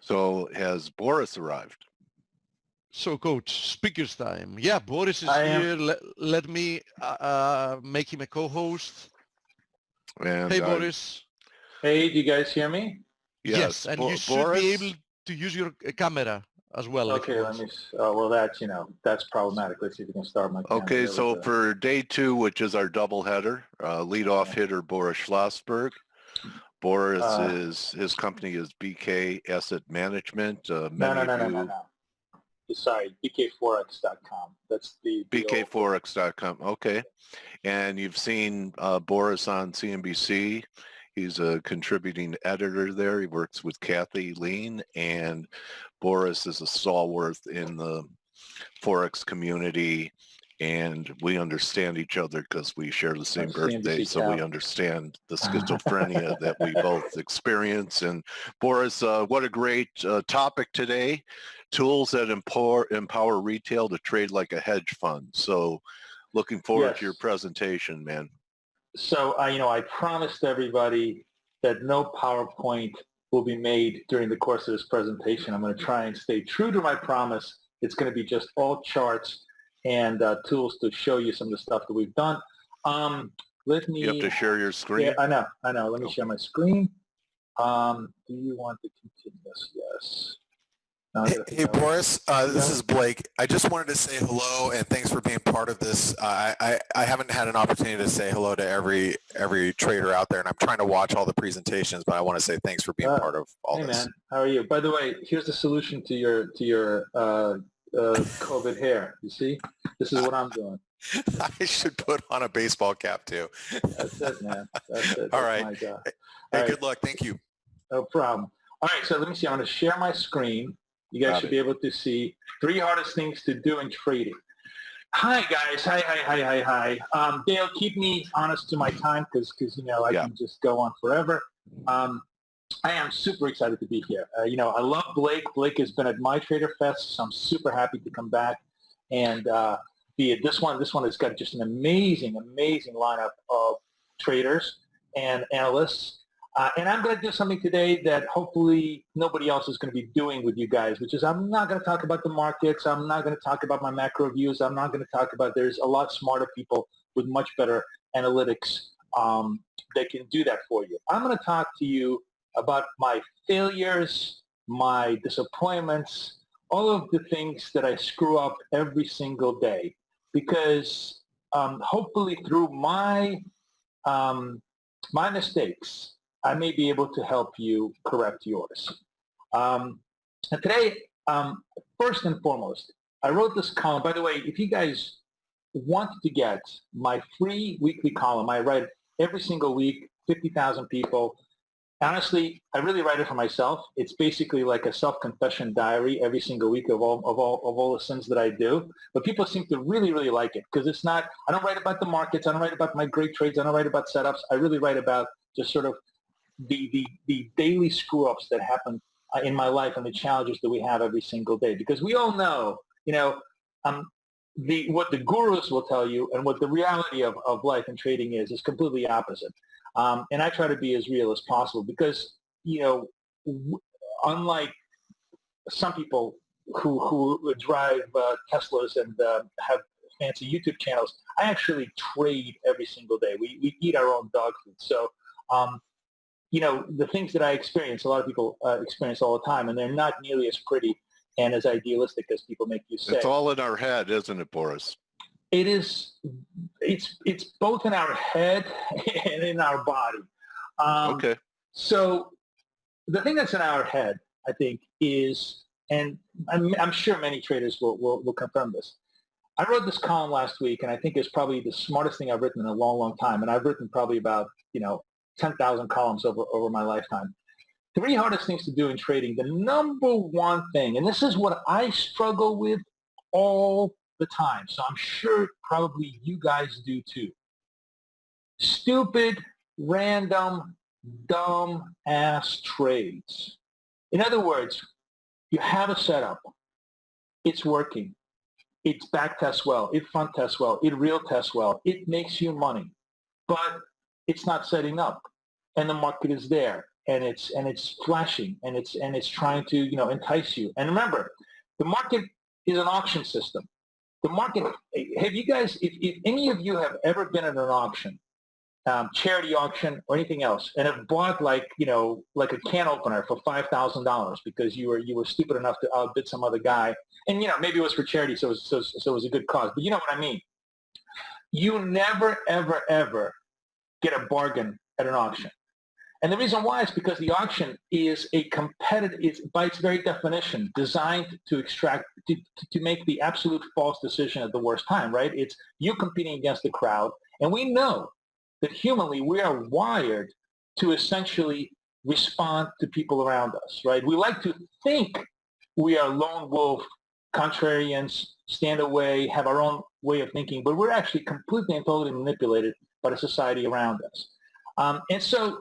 So has Boris arrived? So, Coach, speaker's time. Yeah, Boris is I here. Let me make him a co-host. And, Hey, Boris. Hey, do you guys hear me? Yes, and you should Boris? be able to use your camera as well. Okay, let me, well, that's problematic. Let's see if we can start my camera. Okay, so for day 2, which is our doubleheader, leadoff hitter Boris Schlossberg. Boris his company is BK Asset Management. No. Sorry, bkforex.com. That's the bkforex.com. Okay. And you've seen Boris on CNBC. He's a contributing editor there. He works with Kathy Lean, and Boris is a stalwart in the Forex community, and we understand each other because we share the same birthday, so we understand the schizophrenia that we both experience. And Boris, what a great topic today, tools that empower retail to trade like a hedge fund. So looking forward to your presentation, man. So, I promised everybody that no PowerPoint will be made during the course of this presentation. I'm going to try and stay true to my promise. It's going to be just all charts and tools to show you some of the stuff that we've done. Let me. You have to share your screen. Yeah, I know. Let me share my screen. Do you want to continue this? Yes. Hey, Boris, this is Blake. I just wanted to say hello and thanks for being part of this. I haven't had an opportunity to say hello to every trader out there, and I'm trying to watch all the presentations, but I want to say thanks for being part of all this. Hey, man, how are you? By the way, here's the solution to your COVID hair. You see? This is what I'm doing. I should put on a baseball cap, too. That's it, man. That's it. All right. My job. Hey, good luck. Thank you. No problem. All right, so let me see. I'm going to share my screen. You guys should be able to see 3 hardest things to do in trading. Hi, guys. Hi. Dale, keep me honest to my time because I can just go on forever. I am super excited to be here. I love Blake. Blake has been at my Trader Fest, so I'm super happy to come back. And this one has got just an amazing lineup of traders and analysts. And I'm going to do something today that hopefully nobody else is going to be doing with you guys, which is I'm not going to talk about the markets. I'm not going to talk about my macro views. I'm not going to talk about there's a lot smarter people with much better analytics that can do that for you. I'm going to talk to you about my failures, my disappointments, all of the things that I screw up every single day, because hopefully through my mistakes, I may be able to help you correct yours. And today, first and foremost, I wrote this column. By the way, if you guys want to get my free weekly column, I write every single week, 50,000 people. Honestly, I really write it for myself. It's basically like a self-confession diary every single week of all the sins that I do. But people seem to really, really like it because it's not, I don't write about the markets. I don't write about my great trades. I don't write about setups. I really write about just sort of the daily screw-ups that happen in my life and the challenges that we have every single day. Because we all know, what the gurus will tell you and what the reality of life and trading is completely opposite. And I try to be as real as possible because, unlike some people who drive Teslas and have fancy YouTube channels, I actually trade every single day. We eat our own dog food. So, the things that I experience, a lot of people experience all the time, and they're not nearly as pretty and as idealistic as people make you say. It's all in our head, isn't it, Boris? It is. It's both in our head and in our body. Okay. So the thing that's in our head, I think, is, and I'm sure many traders will confirm this. I wrote this column last week, and I think it's probably the smartest thing I've written in a long, long time. And I've written probably about 10,000 columns over my lifetime. 3 hardest things to do in trading. The number one thing, and this is what I struggle with all the time, so I'm sure probably you guys do too. Stupid, random, dumb ass trades. In other words, you have a setup. It's working. It back tests well. It front tests well. It real tests well. It makes you money. But it's not setting up, and the market is there, and it's flashing, and it's trying to, you know, entice you. And remember, the market is an auction system. The market, have you guys, if any of you have ever been at an auction, charity auction or anything else, and have bought like, you know, like a can opener for $5,000 because you were stupid enough to outbid some other guy, and, you know, maybe it was for charity, so it was a good cause, but you know what I mean. You never, ever, ever get a bargain at an auction. And the reason why is because the auction is a competitive, is by its very definition designed to extract, to make the absolute false decision at the worst time, right? It's you competing against the crowd. And we know that humanly we are wired to essentially respond to people around us, right? We like to think we are lone wolf, contrarians, stand away, have our own way of thinking, but we're actually completely and totally manipulated by the society around us. And so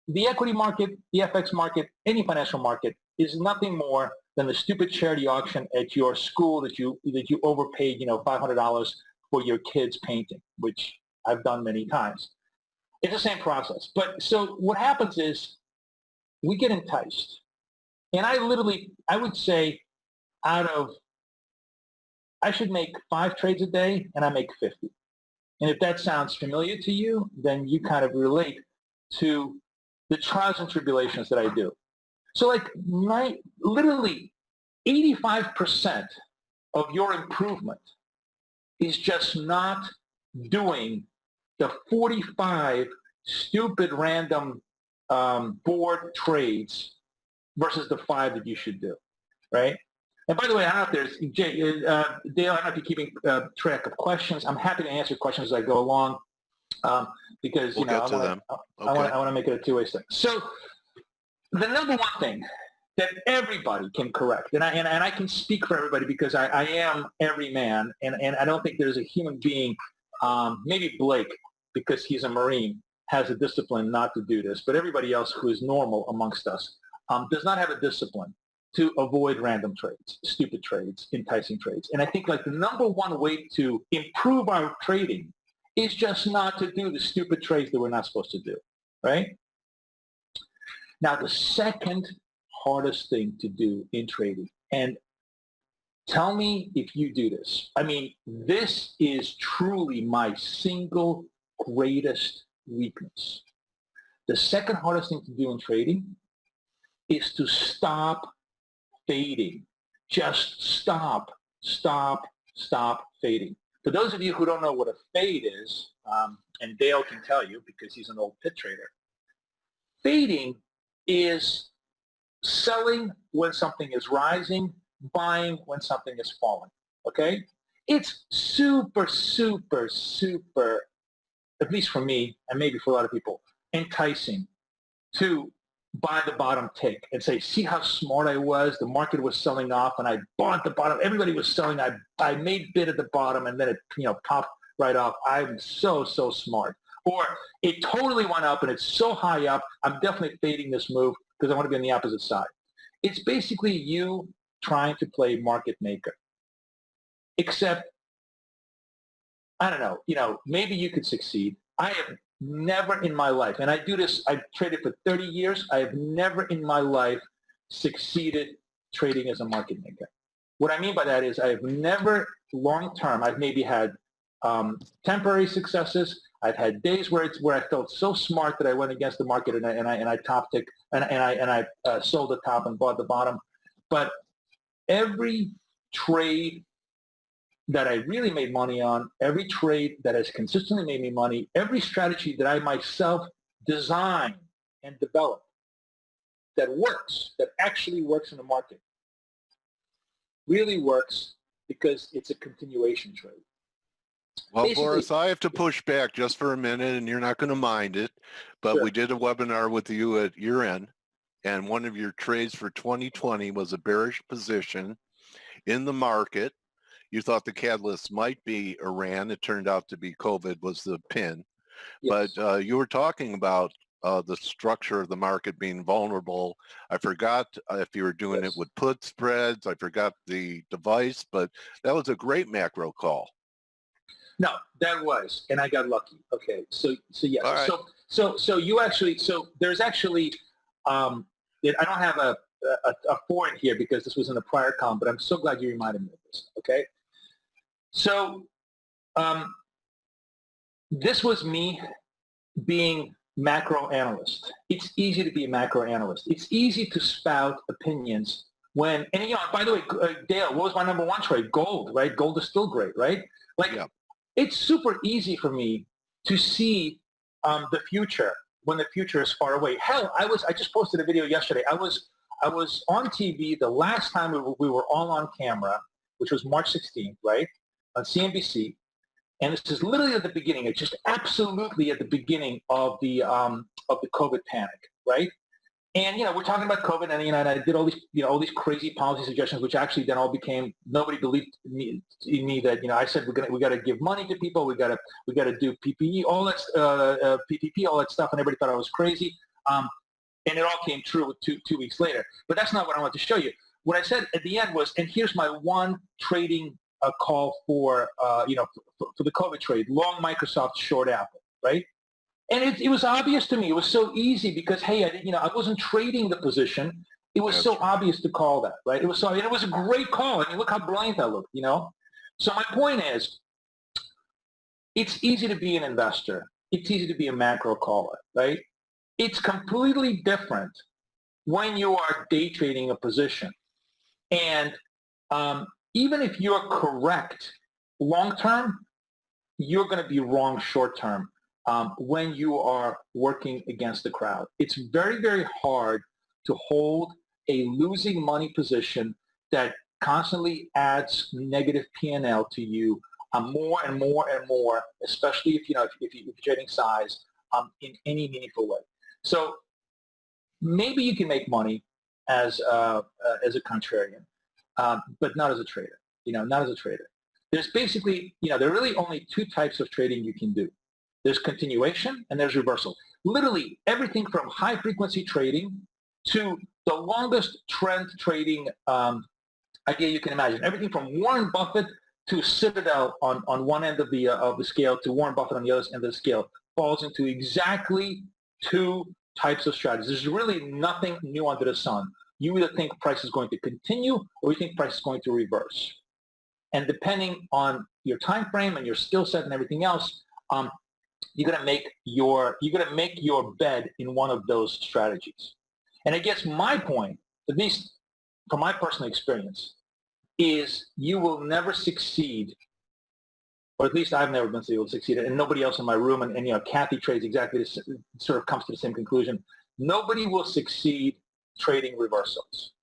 the equity market, the FX market, any financial market is nothing more than the stupid charity auction at your school that you overpaid, you know, $500 for your kid's painting, which I've done many times. It's the same process. But so what happens is we get enticed. And I would say I should make 5 trades a day and I make 50. And if that sounds familiar to you, then you kind of relate to the trials and tribulations that I do. So like literally 85% of your improvement is just not doing the 45 stupid random board trades versus the 5 that you should do, right? And by the way, I don't know if there's, Dale, I don't know if you're keeping track of questions. I'm happy to answer questions as I go along. Because we'll get to them. I want to make it a two-way thing. So the number one thing that everybody can correct, and I can speak for everybody because I am every man, and I don't think there's a human being, maybe Blake, because he's a Marine, has a discipline not to do this, but everybody else who is normal amongst us does not have a discipline to avoid random trades, stupid trades, enticing trades. And I think like the number one way to improve our trading is just not to do the stupid trades that we're not supposed to do, right? Now, the second hardest thing to do in trading, and tell me if you do this. I mean, this is truly my single greatest weakness. The second hardest thing to do in trading is to stop fading. Just stop fading. For those of you who don't know what a fade is, and Dale can tell you because he's an old pit trader, fading is selling when something is rising, buying when something is falling, okay? It's super, at least for me, and maybe for a lot of people, enticing to buy the bottom tick and say, see how smart I was? The market was selling off and I bought the bottom. Everybody was selling. I made bid at the bottom and then it, you know, popped right off. I'm so smart. Or it totally went up and it's so high up, I'm definitely fading this move because I want to be on the opposite side. It's basically you trying to play market maker. Except, I don't know, you know, maybe you could succeed. I have never in my life, and I do this, I've traded for 30 years, I have never in my life succeeded trading as a market maker. What I mean by that is I have never long-term, I've maybe had temporary successes. I've had days where I felt so smart that I went against the market and I top tick and I sold the top and bought the bottom. But every trade that I really made money on, every trade that has consistently made me money, every strategy that I myself design and develop that works, that actually works in the market, really works because it's a continuation trade. Well, Basically, Boris, I have to push back just for a minute, and you're not going to mind it, but sure. We did a webinar with you at year end, and one of your trades for 2020 was a bearish position in the market. You thought the catalyst might be Iran. It turned out to be COVID was the pin. Yes. But you were talking about the structure of the market being vulnerable. I forgot if you were doing Yes. it with put spreads. I forgot the device, but that was a great macro call. No, that was, and I got lucky. Okay, so yes. All right. So you actually, so there's actually I don't have a 4 in here because this was in a prior column, but I'm so glad you reminded me of this, okay? So this was me being macro analyst. It's easy to be a macro analyst. It's easy to spout opinions when, and you know, by the way, Dale, what was my number one trade? Gold, right? Gold is still great, right? Like, yeah. It's super easy for me to see the future when the future is far away. Hell, I just posted a video yesterday. I was on TV the last time we were all on camera, which was March 16th, right, on CNBC. And this is literally at the beginning. It's just absolutely at the beginning of the COVID panic, right? And you know, we're talking about COVID, and you know, and I did all these, you know, all these crazy policy suggestions, which actually then all became, nobody believed in me that, you know, I said we got to give money to people, we got to do PPE, all that PPP, all that stuff, and everybody thought I was crazy. And it all came true two weeks later. But that's not what I wanted to show you. What I said at the end was, and here's my one trading call for, you know, for the COVID trade, long Microsoft, short Apple, right? And it was obvious to me. It was so easy because, hey, I wasn't trading the position. It was so obvious to call that, right? It was so, and it was a great call. I mean, look how brilliant that looked, you know? So my point is, it's easy to be an investor. It's easy to be a macro caller, right? It's completely different when you are day trading a position. And even if you're correct long-term, you're going to be wrong short-term when you are working against the crowd. It's very, very hard to hold a losing money position that constantly adds negative P&L to you more and more and more, especially if you're trading size in any meaningful way. So maybe you can make money as a contrarian, but not as a trader. You know, not as a trader. There's basically, you know, there are really only two types of trading you can do. There's continuation and there's reversal. Literally everything from high frequency trading to the longest trend trading idea you can imagine. Everything from Warren Buffett to Citadel on one end of the scale to Warren Buffett on the other end of the scale falls into exactly two types of strategies. There's really nothing new under the sun. You either think price is going to continue or you think price is going to reverse. And depending on your time frame and your skill set and everything else, you're gonna make your bed in one of those strategies. And I guess my point, at least from my personal experience, is you will never succeed, or at least I've never been able to succeed, and nobody else in my room, and you know, Kathy trades exactly this, sort of comes to the same conclusion. Nobody will succeed trading reversals.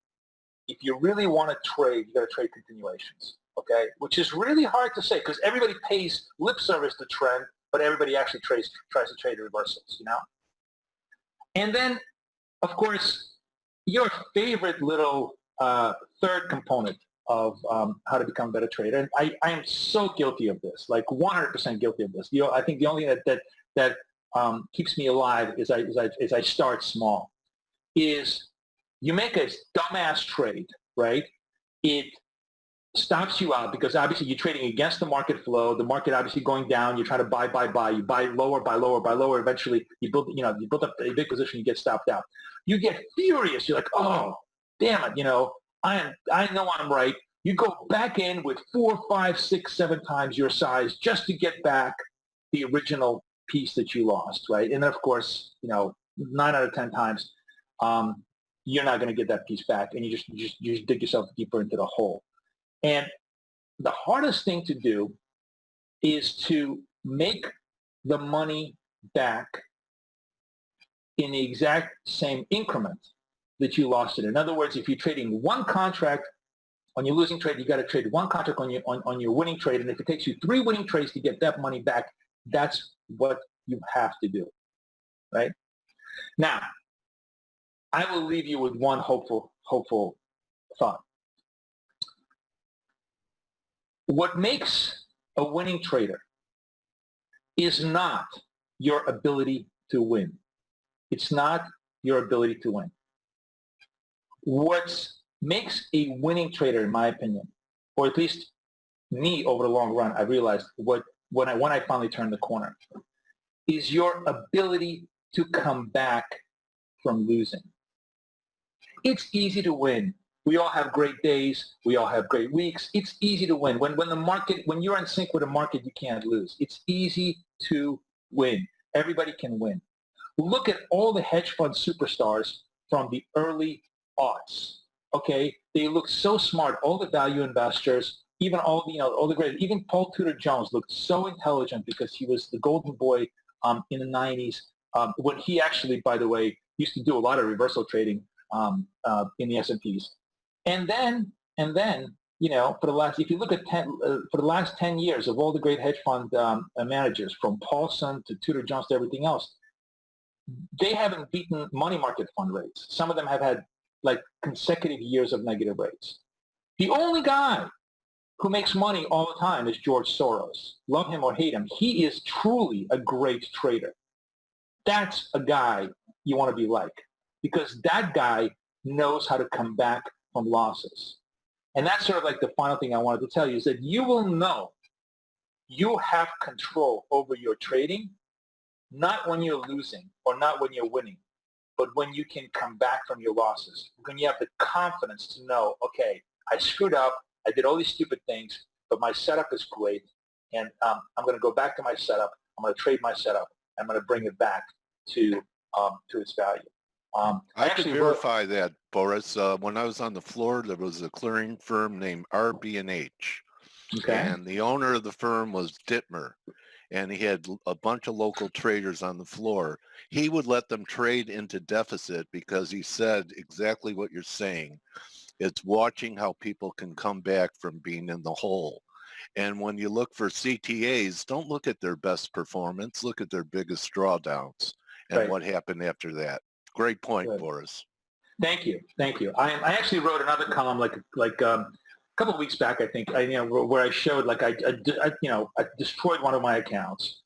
If you really want to trade, you got to trade continuations, okay? Which is really hard to say because everybody pays lip service to trend, but everybody actually tries to trade reversals, you know? And then, of course, your favorite little third component of how to become a better trader, and I am so guilty of this, like 100% guilty of this. You know, I think the only thing that keeps me alive is I start small, is you make a dumbass trade, right? It stops you out because obviously you're trading against the market flow. The market obviously going down. You're trying to buy. You buy lower, buy lower, buy lower. Eventually, you build up a big position. You get stopped out. You get furious. You're like, oh, damn it! You know, I know I'm right. You go back in with 4, 5, 6, 7 times your size just to get back the original piece that you lost, right? And then of course, you know, 9 out of 10 times, you're not going to get that piece back, and you just dig yourself deeper into the hole. And the hardest thing to do is to make the money back in the exact same increment that you lost it. In other words, if you're trading one contract on your losing trade, you got to trade one contract on your winning trade, and if it takes you 3 winning trades to get that money back, that's what you have to do, right? Now, I will leave you with one hopeful thought. What makes a winning trader is not your ability to win. It's not your ability to win. What makes a winning trader, in my opinion, or at least me over the long run, I realized when I finally turned the corner, is your ability to come back from losing. It's easy to win. We all have great days. We all have great weeks. It's easy to win. When you're in sync with the market, you can't lose. It's easy to win. Everybody can win. Look at all the hedge fund superstars from the early aughts. Okay, they look so smart. All the value investors, even all the great, even Paul Tudor Jones looked so intelligent because he was the golden boy in the 90s. When he actually, by the way, used to do a lot of reversal trading in the S&Ps. And then, for the last, if you look at for the last 10 years of all the great hedge fund managers, from Paulson to Tudor Jones to everything else, they haven't beaten money market fund rates. Some of them have had like consecutive years of negative rates. The only guy who makes money all the time is George Soros. Love him or hate him, he is truly a great trader. That's a guy you want to be like, because that guy knows how to come back from losses. And that's sort of like the final thing I wanted to tell you, is that you will know you have control over your trading, not when you're losing or not when you're winning, but when you can come back from your losses, when you have the confidence to know, okay, I screwed up, I did all these stupid things, but my setup is great, and I'm going to go back to my setup, I'm going to trade my setup, I'm going to bring it back to its value. I can verify that, Boris. When I was on the floor, there was a clearing firm named RB&H. Okay. And the owner of the firm was Dittmer. And he had a bunch of local traders on the floor. He would let them trade into deficit because he said exactly what you're saying. It's watching how people can come back from being in the hole. And when you look for CTAs, don't look at their best performance. Look at their biggest drawdowns and Right. what happened after that. Great point, Good. Boris. Thank you. I actually wrote another column like a couple of weeks back, I think, where I showed I destroyed one of my accounts.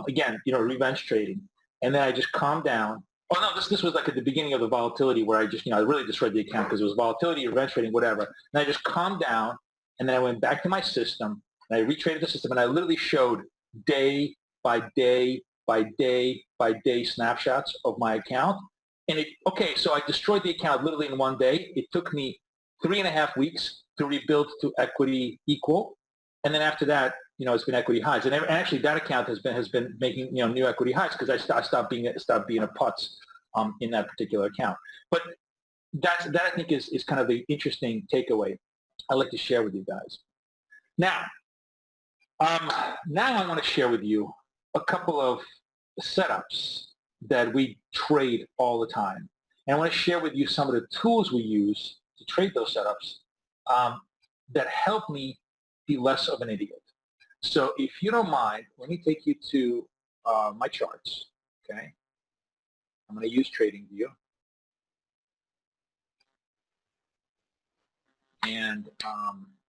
Again, revenge trading, and then I just calmed down. Oh no, this was like at the beginning of the volatility where I just I really destroyed the account because it was volatility, revenge trading, whatever. And I just calmed down, and then I went back to my system and I retraded the system, and I literally showed day by day by day by day snapshots of my account. And so I destroyed the account literally in one day. It took me 3.5 weeks to rebuild to equity equal, and then after that, it's been equity highs. And actually, that account has been making new equity highs because I stopped being a putz in that particular account. But that I think is kind of the interesting takeaway I'd like to share with you guys. Now I want to share with you a couple of setups that we trade all the time. And I want to share with you some of the tools we use to trade those setups that help me be less of an idiot. So if you don't mind, let me take you to my charts, okay? I'm going to use TradingView. And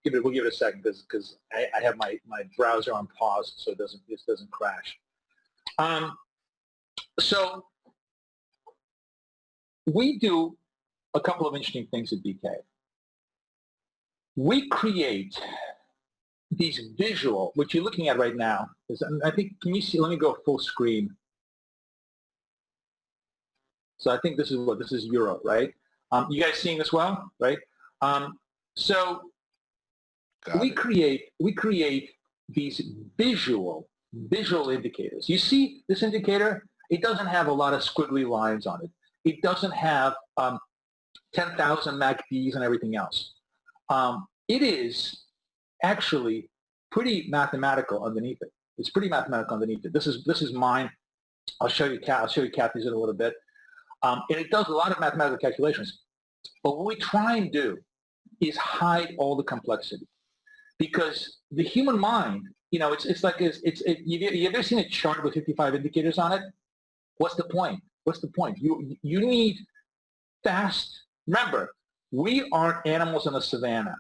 we'll give it a second because I have my browser on pause so this doesn't crash. So we do a couple of interesting things at BK. We create these visual, what you're looking at right now is, I think, can you see, let me go full screen. So I think this is Euro, right? You guys seeing this well, right? So we create these visual indicators. You see this indicator? It doesn't have a lot of squiggly lines on it. It doesn't have 10,000 MACDs and everything else. It is actually pretty mathematical underneath it. It's pretty mathematical underneath it. This is mine. I'll show you Kathy's in a little bit. And it does a lot of mathematical calculations. But what we try and do is hide all the complexity, because the human mind, you ever seen a chart with 55 indicators on it? What's the point? You need fast. Remember, we aren't animals in the savannah.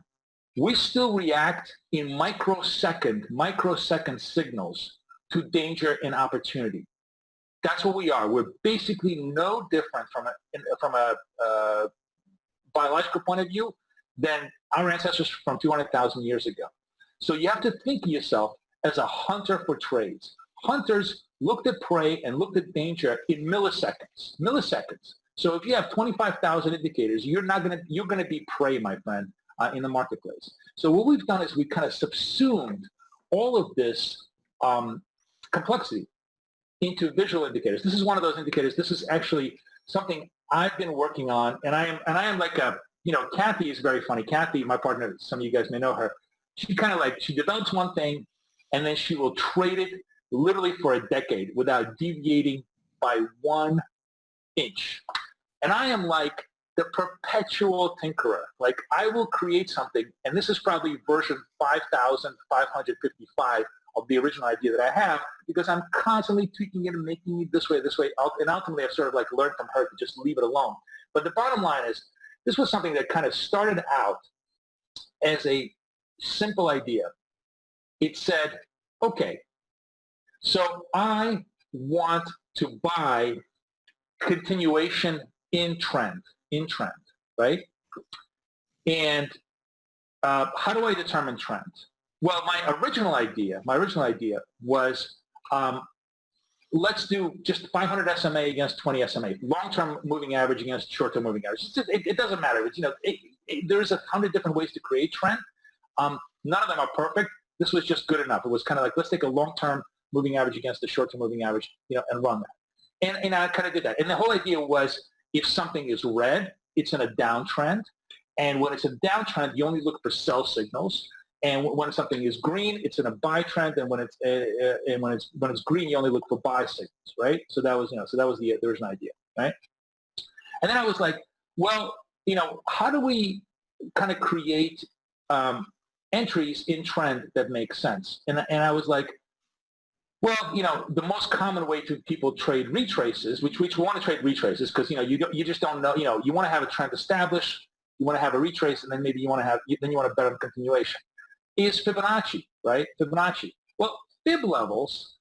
We still react in microsecond signals to danger and opportunity. That's what we are. We're basically no different from a biological point of view than our ancestors from 200,000 years ago. So you have to think of yourself as a hunter for trades. Hunters looked at prey and looked at danger in milliseconds. So if you have 25,000 indicators, you're going to be prey, my friend, in the marketplace. So what we've done is we kind of subsumed all of this complexity into visual indicators. This is one of those indicators. This is actually something I've been working on, and I am like a, Kathy is very funny. Kathy, my partner, some of you guys may know her. She kind of like, she develops one thing, and then she will trade it literally for a decade without deviating by 1 inch. And I am like the perpetual tinkerer. Like, I will create something, and this is probably version 5,555 of the original idea that I have, because I'm constantly tweaking it and making it this way. And ultimately I've sort of like learned from her to just leave it alone. But the bottom line is, this was something that kind of started out as a simple idea. It said, okay, so I want to buy continuation in trend, right? And how do I determine trend? Well, my original idea was, let's do just 500 SMA against 20 SMA, long-term moving average against short-term moving average. It doesn't matter. It's, there's 100 different ways to create trend. None of them are perfect. This was just good enough. It was kind of like, let's take a long-term moving average against the short-term moving average, and run that. And I kind of did that. And the whole idea was, if something is red, it's in a downtrend. And when it's a downtrend, you only look for sell signals. And when something is green, it's in a buy trend. And when it's green, you only look for buy signals, right? So that was the original idea, right? And then I was like, well, how do we kind of create entries in trend that make sense? And I was like, well, the most common way to people trade retraces, which we want to trade retraces, because you just don't know. You want to have a trend established, you want to have a retrace, and then maybe you want to bet on continuation. Is Fibonacci, right? Fibonacci. Well, fib levels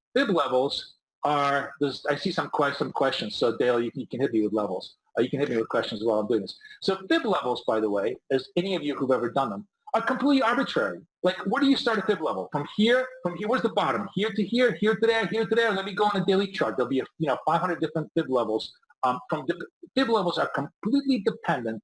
are. I see some questions. So Dale, you can hit me with levels. You can hit me with questions while I'm doing this. So fib levels, by the way, as any of you who've ever done them, are completely arbitrary. Like, where do you start a fib level? From here, where's the bottom? Here to here, here to there, here to there. Let me go on a daily chart. There'll be 500 different fib levels. Fib levels are completely dependent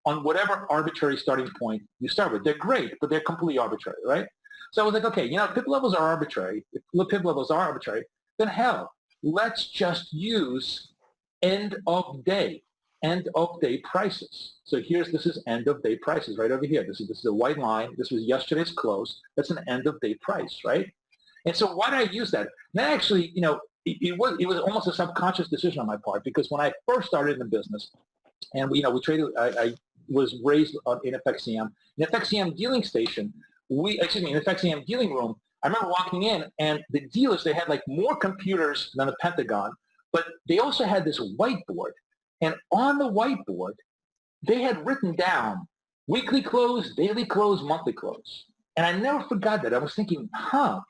on whatever arbitrary starting point you start with. They're great, but they're completely arbitrary, right? So I was like, okay, fib levels are arbitrary. If fib levels are arbitrary, then hell, let's just use end of day prices. So this is end of day prices right over here. This is a white line. This was yesterday's close. That's an end of day price, right? And so why did I use that? That actually, it was almost a subconscious decision on my part, because when I first started in the business, and we traded, I was raised in FXCM. In FXCM dealing station, in FXCM dealing room, I remember walking in, and the dealers, they had like more computers than the Pentagon, but they also had this whiteboard. And on the whiteboard, they had written down weekly close, daily close, monthly close. And I never forgot that. I was thinking,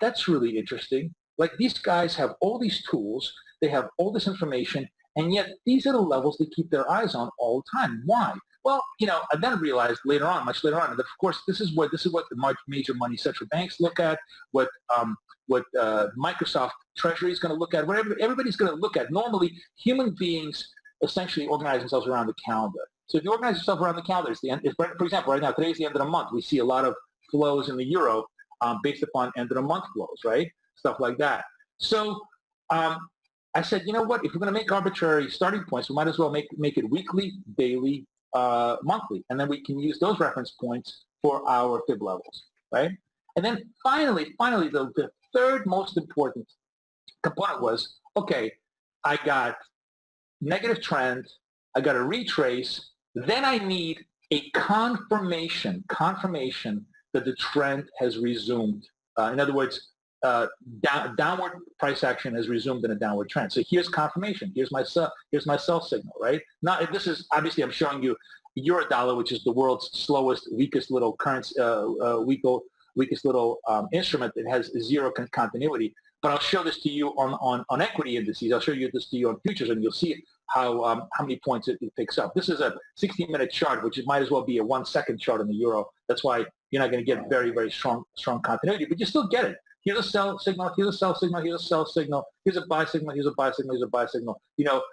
that's really interesting. Like, these guys have all these tools, they have all this information, and yet these are the levels they keep their eyes on all the time. Why? Well, I then realized much later on, that of course this is what the major money central banks look at, what Microsoft Treasury is going to look at, what everybody's going to look at. Normally, human beings essentially organize themselves around the calendar. So if you organize yourself around the calendar, it's the end. For example, right now, today's the end of the month. We see a lot of flows in the euro based upon end of the month flows, right? Stuff like that. So I said, you know what? If we're going to make arbitrary starting points, we might as well make it weekly, daily, monthly, and then we can use those reference points for our fib levels, right? And then finally, the third most important component was, okay, I got negative trend, I got a retrace, then I need a confirmation that the trend has resumed. In other words, downward price action has resumed in a downward trend. So here's confirmation. Here's my sell signal, right? Now, this is obviously, I'm showing you Eurodollar, which is the world's slowest, weakest little currency, weakest little instrument that has zero continuity. But I'll show this to you on equity indices. I'll show you this to you on futures, and you'll see how many points it picks up. This is a 60-minute chart, which might as well be a 1-second chart on the euro. That's why you're not going to get very, very strong continuity, but you still get it. Here's a sell signal, here's a sell signal, here's a sell signal, here's a buy signal, here's a buy signal, here's a buy signal.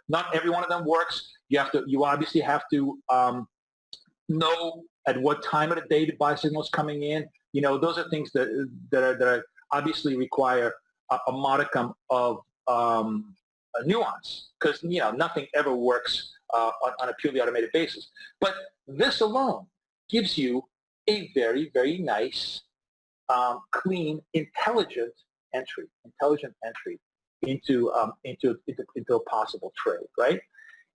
Not every one of them works. You obviously have to know at what time of the day the buy signal is coming in. You know, those are things that obviously require a modicum of a nuance, because, you know, nothing ever works on a purely automated basis. But this alone gives you a very, very nice, clean, intelligent entry into a possible trade, right?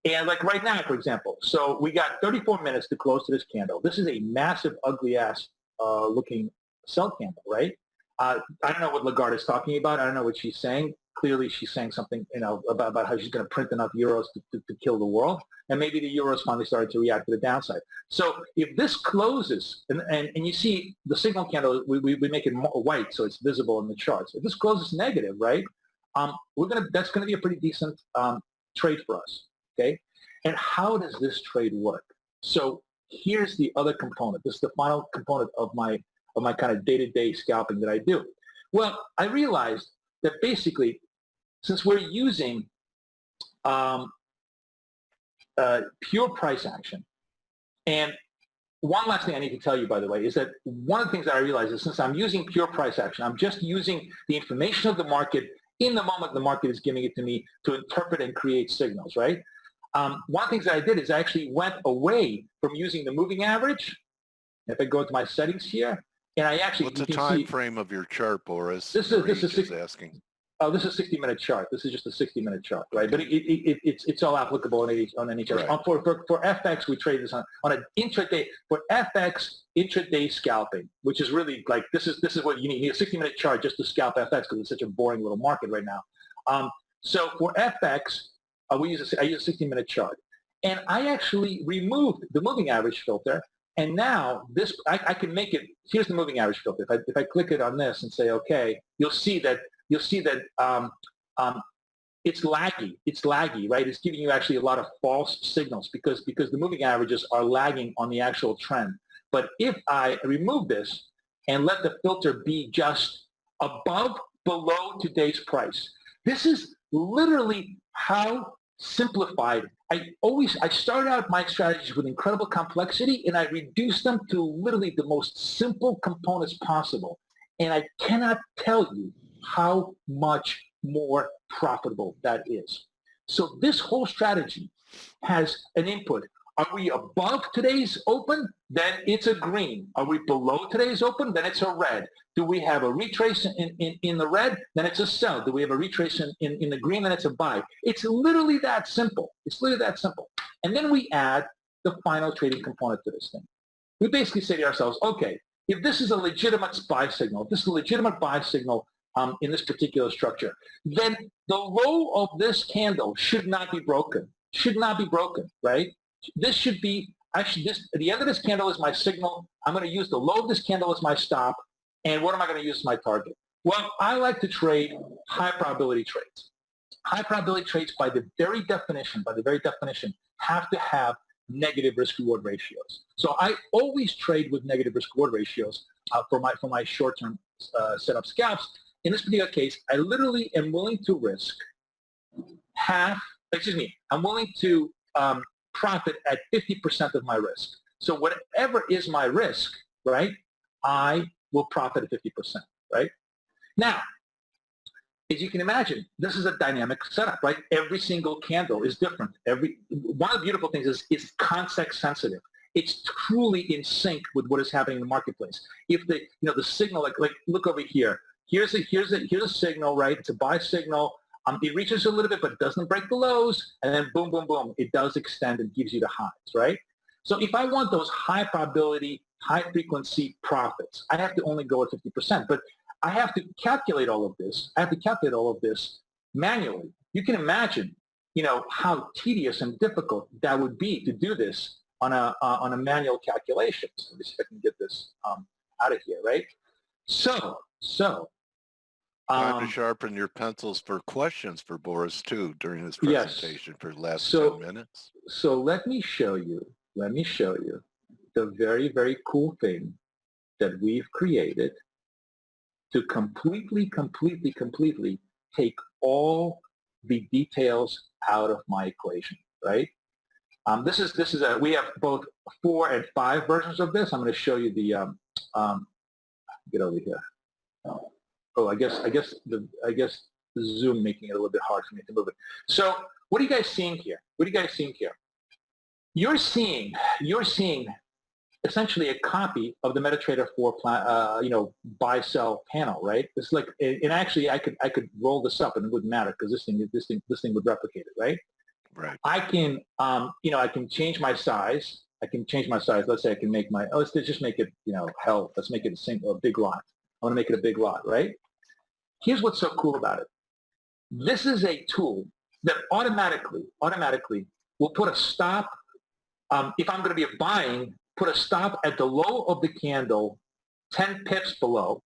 And like right now, for example, so we got 34 minutes to close to this candle. This is a massive, ugly-ass looking sell candle, right? I don't know what Lagarde is talking about. I don't know what she's saying. Clearly, she's saying something, you know, about how she's going to print enough euros to kill the world. And maybe the euros finally started to react to the downside. So if this closes, and you see the signal candle, we make it white so it's visible in the charts. If this closes negative, right, that's going to be a pretty decent trade for us, okay? And how does this trade work? So here's the other component. This is the final component of my kind of day-to-day scalping that I do. Well, I realized that basically, since we're using pure price action, and one last thing I need to tell you, by the way, is that one of the things that I realized is since I'm using pure price action, I'm just using the information of the market in the moment the market is giving it to me to interpret and create signals, right? One of the things that I did is I actually went away from using the moving average. If I go to my settings here, and I actually... What's the time frame of your chart, Boris? This is asking. Oh, this is a 60-minute chart. This is just a 60-minute chart, right? But it's all applicable on any chart. Right. For FX, we trade this on an intraday. For FX, intraday scalping, which is really like this is what you need. You need a 60-minute chart just to scalp FX because it's such a boring little market right now. So for FX, I use a 60-minute chart, and I actually removed the moving average filter. And now this, I can make it. Here's the moving average filter. If I click it on this and say OK, you'll see that it's laggy. It's laggy, right? It's giving you actually a lot of false signals because the moving averages are lagging on the actual trend. But if I remove this and let the filter be just above, below today's price, this is literally how simplified. I start out my strategies with incredible complexity, and I reduce them to literally the most simple components possible. And I cannot tell you how much more profitable that is. So this whole strategy has an input. Are we above today's open? Then it's a green. Are we below today's open? Then it's a red. Do we have a retrace in the red? Then it's a sell. Do we have a retrace in the green? Then it's a buy. It's literally that simple. It's literally that simple. And then we add the final trading component to this thing. We basically say to ourselves, okay, if this is a legitimate buy signal, if this is a legitimate buy signal in this particular structure, then the low of this candle should not be broken. Should not be broken, right? This should be, actually, the end of this candle is my signal. I'm going to use the low of this candle as my stop. And what am I going to use as my target? Well, I like to trade high probability trades. High probability trades, by the very definition, have to have negative risk-reward ratios. So I always trade with negative risk-reward ratios for my short-term setup scalps. In this particular case, I literally am willing to risk I'm willing to profit at 50% of my risk. So whatever is my risk, right, I will profit at 50%, right? Now, as you can imagine, this is a dynamic setup, right? Every single candle is different. One of the beautiful things is it's context sensitive. It's truly in sync with what is happening in the marketplace. If the signal, like look over here. Here's a signal, right? It's a buy signal. It reaches a little bit, but doesn't break the lows, and then boom, boom, boom, it does extend and gives you the highs, right? So if I want those high probability, high frequency profits, I have to only go at 50%. But I have to calculate all of this. I have to calculate all of this manually. You can imagine, how tedious and difficult that would be to do this on a manual calculation. So let me see if I can get this out of here, right? So. Time to sharpen your pencils for questions for Boris too during his presentation for the last 10 minutes. So let me show you the very, very cool thing that we've created to completely take all the details out of my equation, right? We have both 4 and 5 versions of this. I'm going to show you the, get over here. I guess the Zoom making it a little bit hard for me to move it. So what are you guys seeing here? You're seeing essentially a copy of the MetaTrader 4 buy sell panel, right? It's like, and actually I could roll this up and it wouldn't matter because this thing would replicate it, right? Right. I can I can change my size. Let's say I can make let's just make it let's make it a big lot. I want to make it a big lot, right? Here's what's so cool about it. This is a tool that automatically will put a stop. If I'm going to be buying, put a stop at the low of the candle, 10 pips below,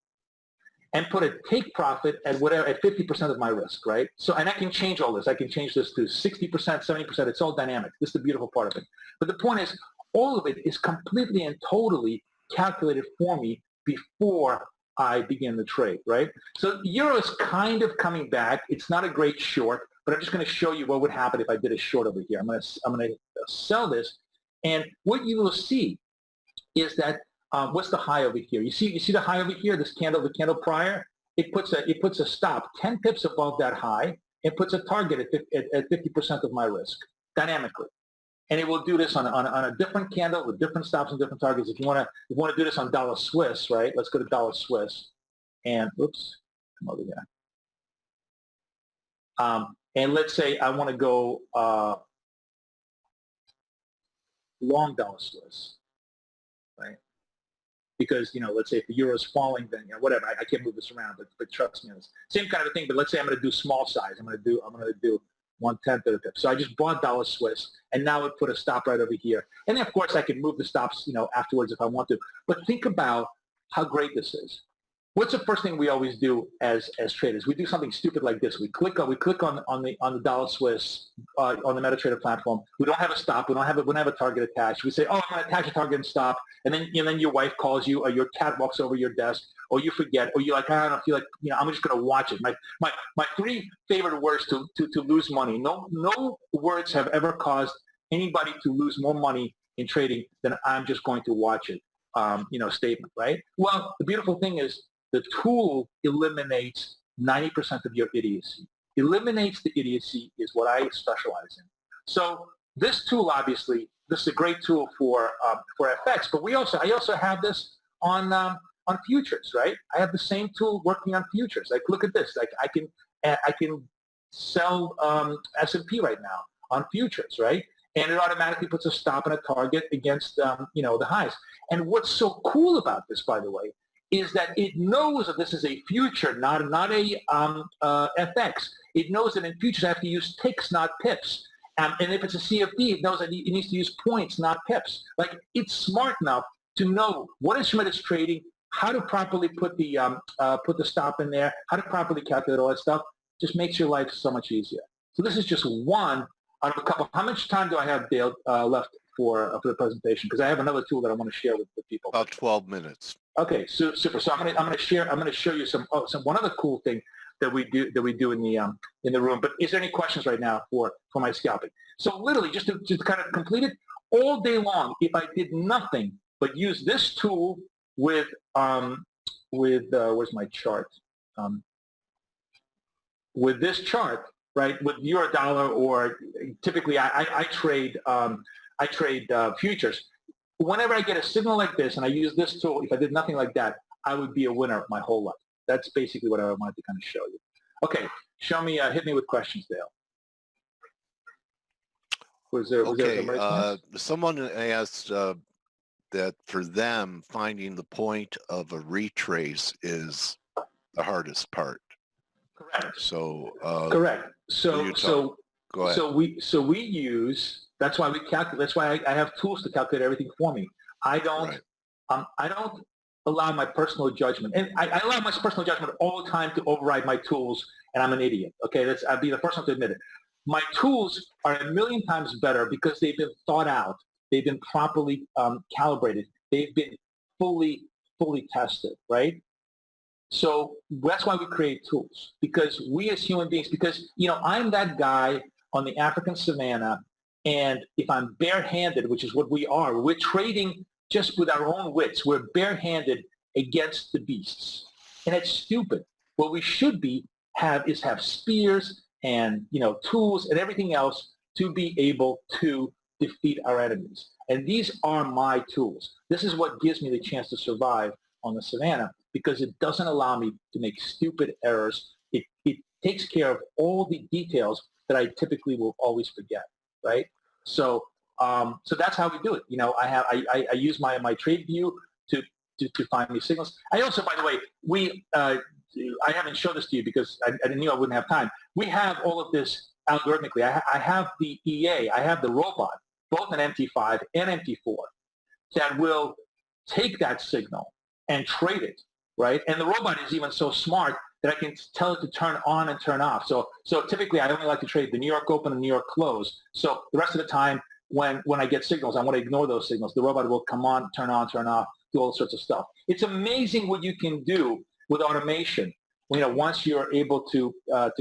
and put a take profit at 50% of my risk, right? So, and I can change all this. I can change this to 60%, 70%. It's all dynamic. This is the beautiful part of it. But the point is, all of it is completely and totally calculated for me before I begin the trade, right? So euro is kind of coming back. It's not a great short, but I'm just going to show you what would happen if I did a short over here. I'm going to sell this, and what you will see is that what's the high over here? You see the high over here, this candle, the candle prior? It puts a stop 10 pips above that high. It puts a target at 50% of my risk dynamically. And it will do this on a different candle with different stops and different targets. If you want to do this on dollar Swiss, right? Let's go to dollar Swiss. And oops, come over here. And let's say I want to go long dollar Swiss, right? Because, let's say if the euro is falling, then, whatever, I can't move this around, but trust me, it's same kind of thing. But let's say I'm going to do small size. I'm going to do 1/10 of the pip. So I just bought dollar Swiss, and now it put a stop right over here. And then, of course, I can move the stops, afterwards if I want to. But think about how great this is. What's the first thing we always do as traders? We do something stupid like this. We click on the dollar Swiss on the MetaTrader platform. We don't have a stop. We don't have a target attached. We say, oh, I'm going to attach a target and stop. And then your wife calls you, or your cat walks over your desk, or you forget, or you're like, I don't feel like, I'm just going to watch it. My 3 favorite words to lose money. No words have ever caused anybody to lose more money in trading than I'm just going to watch it. Statement, right? Well, the beautiful thing is, the tool eliminates 90% of your idiocy. Eliminates the idiocy is what I specialize in. So this tool, obviously, this is a great tool for FX, but I also have this on futures, right? I have the same tool working on futures. Like, look at this. Like, I can sell S&P right now on futures, right? And it automatically puts a stop and a target against the highs. And what's so cool about this, by the way, is that it knows that this is a future, not a FX. It knows that in futures I have to use ticks, not pips. And if it's a CFD, it knows that it needs to use points, not pips. Like, it's smart enough to know what instrument it's trading, how to properly put the stop in there, how to properly calculate all that stuff. Just makes your life so much easier. So this is just one out of a couple. How much time do I have, Dale, left for the presentation? Because I have another tool that I want to share with people. About 12 minutes. Okay, super. So I'm going to show you one other cool thing that we do in the room. But is there any questions right now for my scalping? So literally, just to kind of complete it, all day long, if I did nothing but use this tool with where's my chart? With this chart, right? With euro dollar, or typically I trade futures. Whenever I get a signal like this and I use this tool, if I did nothing like that, I would be a winner my whole life. That's basically what I wanted to kind of show you. Okay, show me, hit me with questions, Dale. Was there someone asked that for them, finding the point of a retrace is the hardest part. Correct. So correct. Go ahead. So we use. That's why we calculate. That's why I have tools to calculate everything for me. I don't allow my personal judgment, and I allow my personal judgment all the time to override my tools, and I'm an idiot. Okay, I'd be the first one to admit it. My tools are a million times better because they've been thought out. They've been properly calibrated. They've been fully tested, right? So that's why we create tools, because we as human beings, because I'm that guy on the African savannah And if I'm barehanded, which is what we are, we're trading just with our own wits. We're barehanded against the beasts. And it's stupid. What we should have spears and, tools and everything else to be able to defeat our enemies. And these are my tools. This is what gives me the chance to survive on the savannah, because it doesn't allow me to make stupid errors. It takes care of all the details that I typically will always forget, right? So so that's how we do it. I use my trade view to find these signals. I also, by the way, I haven't showed this to you because I knew I wouldn't have time. We have all of this algorithmically. I have the EA, I have the robot, both an MT5 and MT4, that will take that signal and trade it, right? And the robot is even so smart that I can tell it to turn on and turn off. So typically I only like to trade the New York Open and New York Close. So the rest of the time when I get signals, I want to ignore those signals. The robot will come on, turn off, do all sorts of stuff. It's amazing what you can do with automation, once you're able to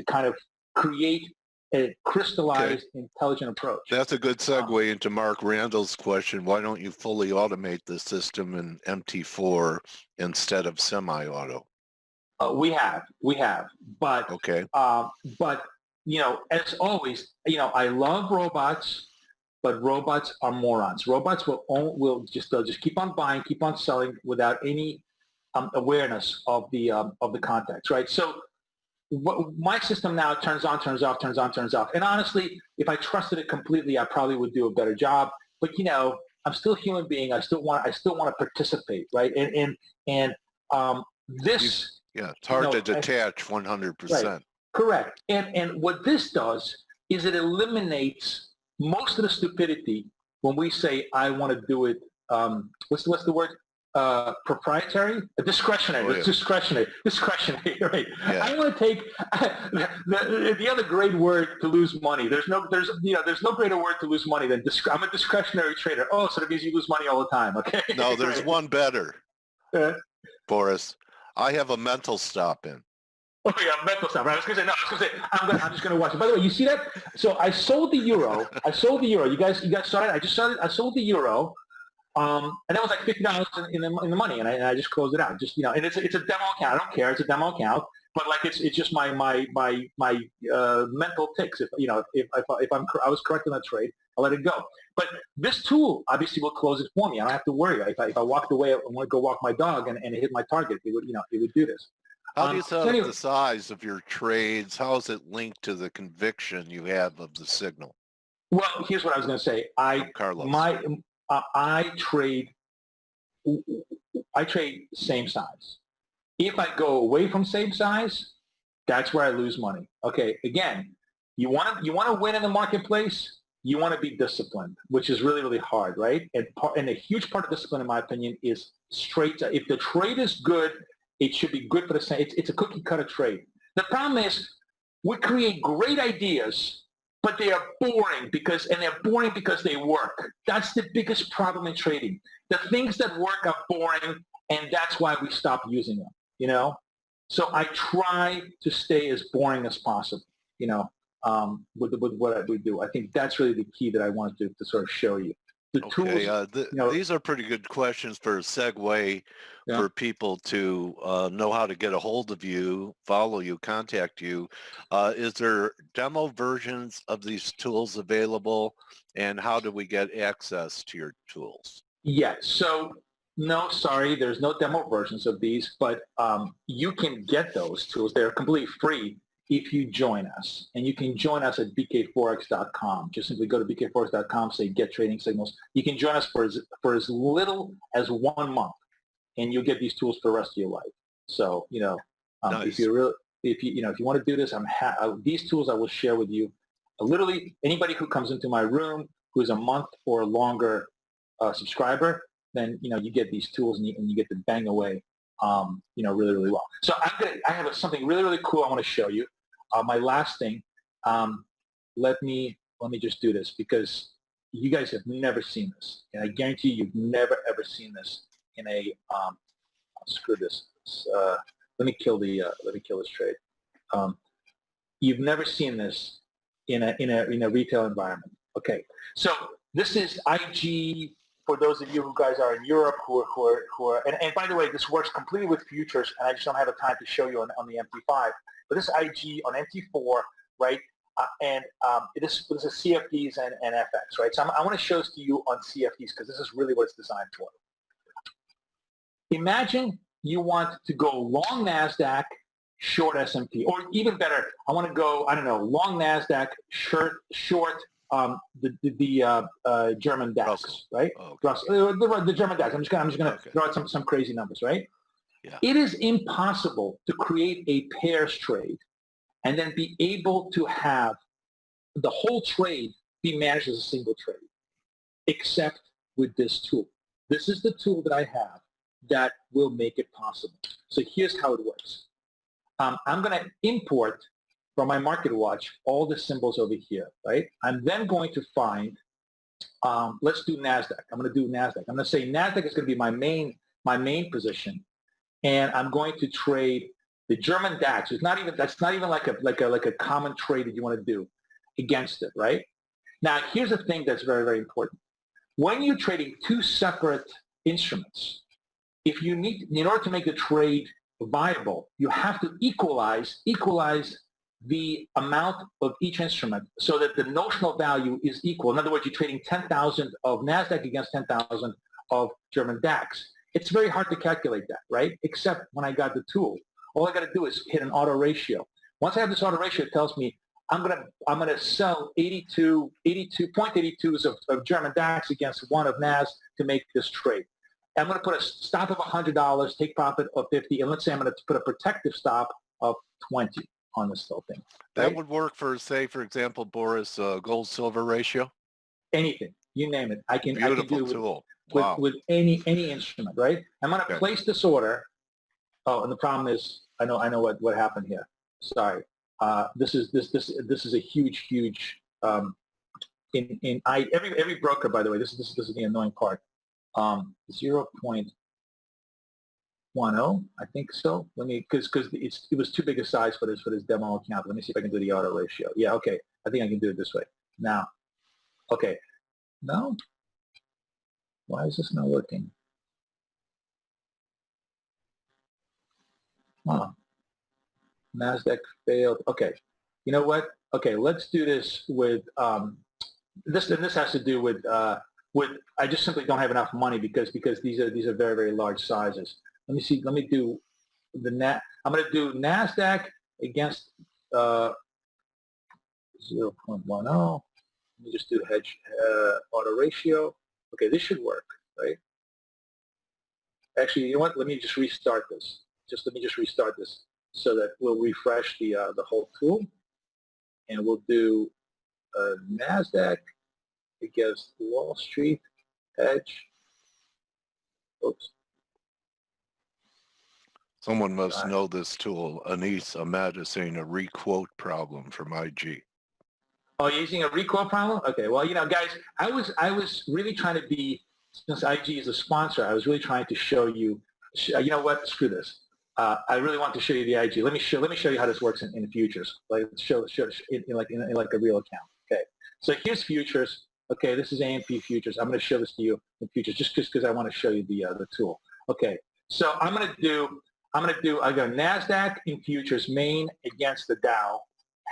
kind of create a crystallized, intelligent approach. That's a good segue into Mark Randall's question. Why don't you fully automate the system in MT4 instead of semi-auto? We have, but okay. But as always, I love robots, but robots are morons. Robots will just keep on buying, keep on selling without any awareness of the context, right? So my system now turns on, turns off, turns on, turns off. And honestly, if I trusted it completely, I probably would do a better job. But I'm still a human being. I still want to participate, right? And this. Yeah, it's hard to detach 100%. Right. Correct. And what this does is it eliminates most of the stupidity when we say I want to do it. What's the word? Proprietary? Discretionary. Oh, yeah. It's discretionary. Discretionary. Right. Yeah. I want to take the other great word to lose money. There's no greater word to lose money than I'm a discretionary trader. Oh, so that means you lose money all the time. Okay. No, there's one better, Boris. I have a mental stop in. Oh yeah, mental stop. Right? I was going to say I'm just going to watch it. By the way, you see that? So I sold the euro. You guys saw it. I sold the euro. And that was like $50 in the money, and I just closed it out. Just and it's a demo account. I don't care. It's a demo account, but like it's just my mental ticks. If I was correct on that trade, I'll let it go. But this tool obviously will close it for me. I don't have to worry. If I walked away, I want to go walk my dog and it hit my target, it would do this. How do you set up the size of your trades? How is it linked to the conviction you have of the signal? Well, here's what I was going to say. I trade same size. If I go away from same size, that's where I lose money. Okay, again, you want to win in the marketplace, you want to be disciplined, which is really, really hard, right? And a huge part of discipline, in my opinion, is straight. If the trade is good, it should be good for the same. It's a cookie cutter trade. The problem is we create great ideas, but they are boring because they work. That's the biggest problem in trading. The things that work are boring, and that's why we stop using them, So I try to stay as boring as possible, with what we do. I think that's really the key that I wanted to sort of show you. The tools, these are pretty good questions for a segue for people to know how to get a hold of you, follow you, contact you. Is there demo versions of these tools available, and how do we get access to your tools? Yeah, so no, sorry, there's no demo versions of these, but you can get those tools. They're completely free if you join us. And you can join us at bkforex.com. Just simply go to bkforex.com, say get trading signals. You can join us for as little as 1 month, and you'll get these tools for the rest of your life. So, nice. if you want to do this, these tools I will share with you. Literally anybody who comes into my room who is a month or longer subscriber, then you get these tools and you get to bang away, really, really well. So I have something really, really cool I want to show you. My last thing. Let me just do this because you guys have never seen this, and I guarantee you've never ever seen this in a. Screw this. Let me kill this trade. You've never seen this in a retail environment. Okay, so this is IG for those of you who guys are in Europe who are and by the way, this works completely with futures, and I just don't have the time to show you on the MT5. But this is IG on MT4, right? This is CFDs and FX, right? So I want to show this to you on CFDs because this is really what it's designed for. Imagine you want to go long NASDAQ, short S&P, or even better, I want to go, I don't know, long NASDAQ, short the German DAX, Russell. right? Oh, okay. The German DAX. I'm just gonna Okay. throw out some crazy numbers, right? Yeah. It is impossible to create a pairs trade and then be able to have the whole trade be managed as a single trade, except with this tool. This is the tool that I have that will make it possible. So here's how it works. I'm going to import from my market watch all the symbols over here, right? I'm then going to find, let's do NASDAQ. I'm going to do NASDAQ. I'm going to say NASDAQ is going to be my main position, and I'm going to trade the German DAX. That's not even like a common trade that you want to do against it, right? Now, here's the thing that's very, very important. When you're trading two separate instruments, if you need, in order to make the trade viable, you have to equalize the amount of each instrument so that the notional value is equal. In other words, you're trading 10,000 of NASDAQ against 10,000 of German DAX. It's very hard to calculate that, right? Except when I got the tool. All I got to do is hit an auto ratio. Once I have this auto ratio, it tells me I'm gonna sell 0.82s of German DAX against one of NAS to make this trade. I'm going to put a stop of $100, take profit of 50, and let's say I'm going to put a protective stop of 20 on this whole thing. That right? would work for, say, for example, Boris, gold-silver ratio? Anything, you name it. I can Beautiful do tool. with, Wow. with any instrument, right? I'm going to place this order. Oh, and the problem is, I know what happened here. Sorry. This is a huge every broker, by the way. This is the annoying part. 0.10, I think so. Let me, because it was too big a size for this demo account. Let me see if I can do the auto ratio. Yeah, okay. I think I can do it this way. Now, okay. No? Why is this not working? Huh. NASDAQ failed. Okay. You know what? Okay, let's do this with this, and this has to do with I just simply don't have enough money because these are very, very large sizes. Let me see. Let me do I'm going to do NASDAQ against 0.10. Let me just do hedge auto ratio. Okay, this should work, right? Actually, you know what? Let me just restart this. Let me just restart this so that we'll refresh the whole tool, and we'll do NASDAQ against Wall Street hedge. Oops. Someone must know this tool. Anis Ahmed is saying a requote problem from IG. Oh, you're using a requote problem? Okay. Well, you know, guys, I was really trying to be, since IG is a sponsor, I was really trying to show you. You know what? Screw this. I really want to show you the IG. Let me show you how this works in futures. Like show in like a real account. Okay. So here's futures. Okay, this is AMP futures. I'm going to show this to you in futures just because I want to show you the tool. Okay, so I got NASDAQ in futures main against the Dow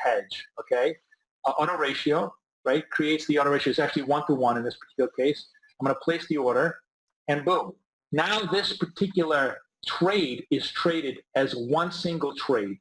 hedge. Okay, auto ratio, right? Creates the auto ratio. It's actually 1-to-1 in this particular case. I'm going to place the order, and boom. Now this particular trade is traded as one single trade.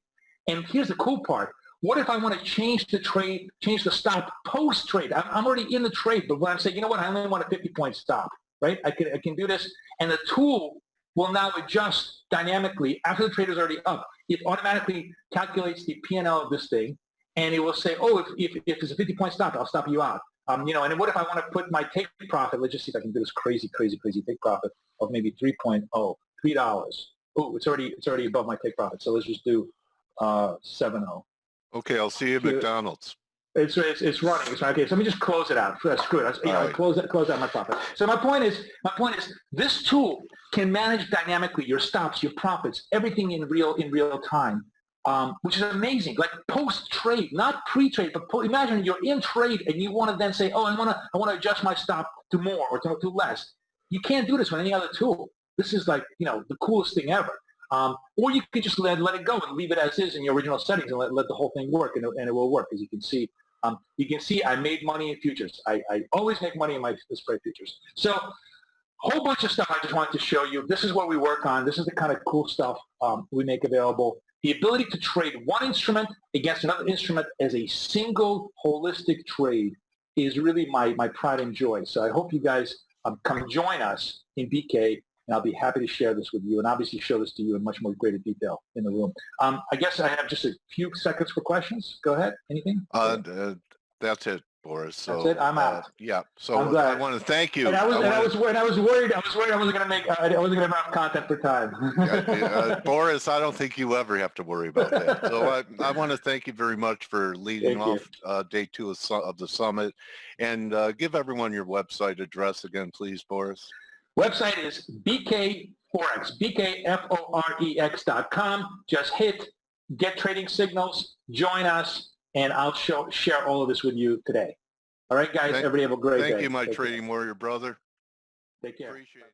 And here's the cool part. What if I want to change the stop post-trade? I'm already in the trade, but when I'm saying, you know what, I only want a 50-point stop, right? I can do this, and the tool will now adjust dynamically after the trade is already up. It automatically calculates the P&L of this thing, and it will say, oh, if it's a 50-point stop, I'll stop you out. You know, and then what if I want to put my take profit? Let's just see if I can do this crazy take profit of maybe $3. Oh, it's already above my take profit. So let's just do 7.0. Okay, I'll see you at McDonald's. It's running. It's running. Okay, so let me just close it out. Screw it. Right. Close out my profit. So my point is, this tool can manage dynamically your stops, your profits, everything in real time. which is amazing. Like post-trade, not pre-trade, but imagine you're in trade and you want to then say, oh, I want to adjust my stop to more or to less. You can't do this with any other tool. This is like, the coolest thing ever. Or you could just let it go and leave it as is in your original settings and let the whole thing work, and it will work, as you can see. I made money in futures. I always make money in my spread futures. So a whole bunch of stuff I just wanted to show you. This is what we work on. This is the kind of cool stuff we make available. The ability to trade one instrument against another instrument as a single holistic trade is really my pride and joy. So I hope you guys come join us in BK, and I'll be happy to share this with you and obviously show this to you in much more greater detail in the room. I guess I have just a few seconds for questions. Go ahead. Anything? That's it, Boris. So, that's it. I'm out. Yeah. So I want to thank you. And I was worried I wasn't going to have enough content for time. Boris, I don't think you ever have to worry about that. So I want to thank you very much for leading off day 2 of the summit, and give everyone your website address again, please, Boris. Website is BK Forex, BKFOREX.com. Just hit get trading signals, join us, and I'll share all of this with you today. All right, guys, everybody have a great day. Thank you, my trading warrior brother. Take care. Appreciate it.